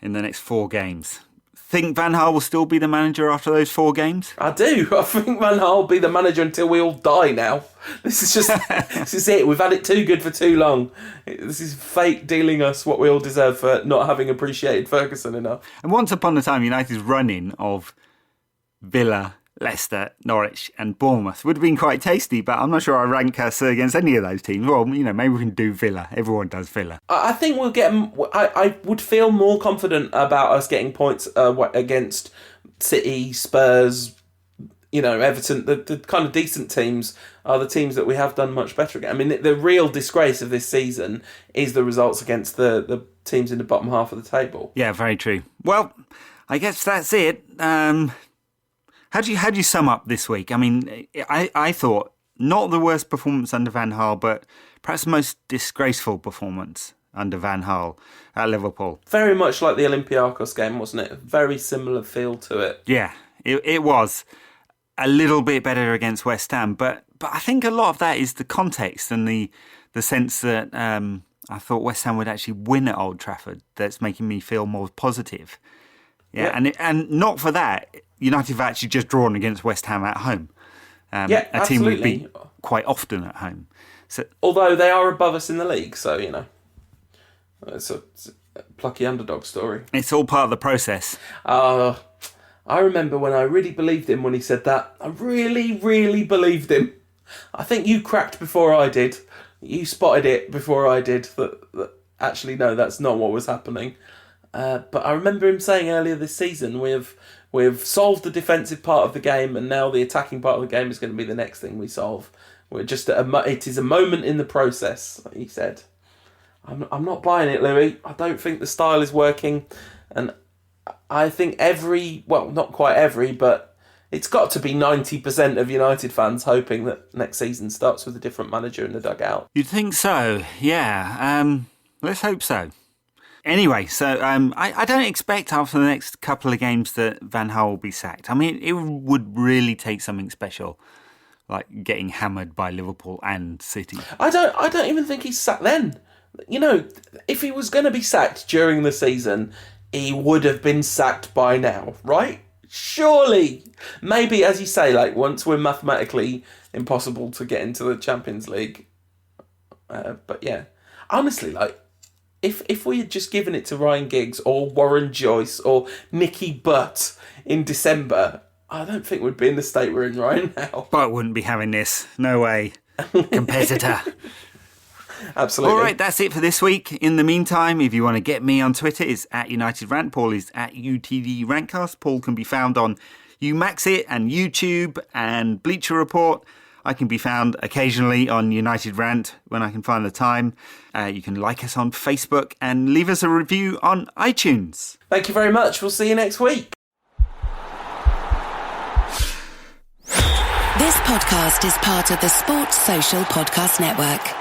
in the next 4 games. Think Van Gaal will still be the manager after those 4 games? I do. I think Van Gaal will be the manager until we all die now. This is it. We've had it too good for too long. This is fate dealing us what we all deserve for not having appreciated Ferguson enough. And once upon a time, United's run-in of Villa, Leicester, Norwich and Bournemouth would have been quite tasty, but I'm not sure I rank us against any of those teams. Well, maybe we can do Villa. Everyone does Villa. I think we'll get... I would feel more confident about us getting points against City, Spurs, Everton. The kind of decent teams are the teams that we have done much better against. I mean, the real disgrace of this season is the results against the teams in the bottom half of the table. Yeah, very true. Well, I guess that's it. How do you sum up this week? I mean, I thought not the worst performance under Van Gaal, but perhaps the most disgraceful performance under Van Gaal at Liverpool. Very much like the Olympiacos game, wasn't it? Very similar feel to it. Yeah, it was a little bit better against West Ham, but I think a lot of that is the context and the sense that I thought West Ham would actually win at Old Trafford. That's making me feel more positive. Yeah. And not for that, United have actually just drawn against West Ham at home. A team we beat quite often at home. So, although they are above us in the league, so, it's a plucky underdog story. It's all part of the process. I remember when I really believed him when he said that. I really, really believed him. I think you cracked before I did. You spotted it before I did. That actually, no, that's not what was happening. But I remember him saying earlier this season, we've solved the defensive part of the game, and now the attacking part of the game is going to be the next thing we solve. We're just it is a moment in the process, he said. I'm not buying it, Louis. I don't think the style is working, and I think not quite every, but it's got to be 90% of United fans hoping that next season starts with a different manager in the dugout. You'd think so, yeah. Let's hope so. Anyway, so I don't expect after the next couple of games that Van Gaal will be sacked. I mean, it would really take something special, like getting hammered by Liverpool and City. I don't even think he's sacked then. You know, if he was going to be sacked during the season, he would have been sacked by now, right? Surely. Maybe, as you say, like once we're mathematically impossible to get into the Champions League. But yeah, honestly, like if we had just given it to Ryan Giggs or Warren Joyce or Nicky Butt in December, I don't think we'd be in the state we're in right now. But I wouldn't be having this. No way. Competitor. Absolutely. All right, that's it for this week. In the meantime, if you want to get me on Twitter, it's @UnitedRant. Paul is @UTDRantcast. Paul can be found on UMaxit and YouTube and Bleacher Report. I can be found occasionally on United Rant when I can find the time. You can like us on Facebook and leave us a review on iTunes. Thank you very much. We'll see you next week. This podcast is part of the Sports Social Podcast Network.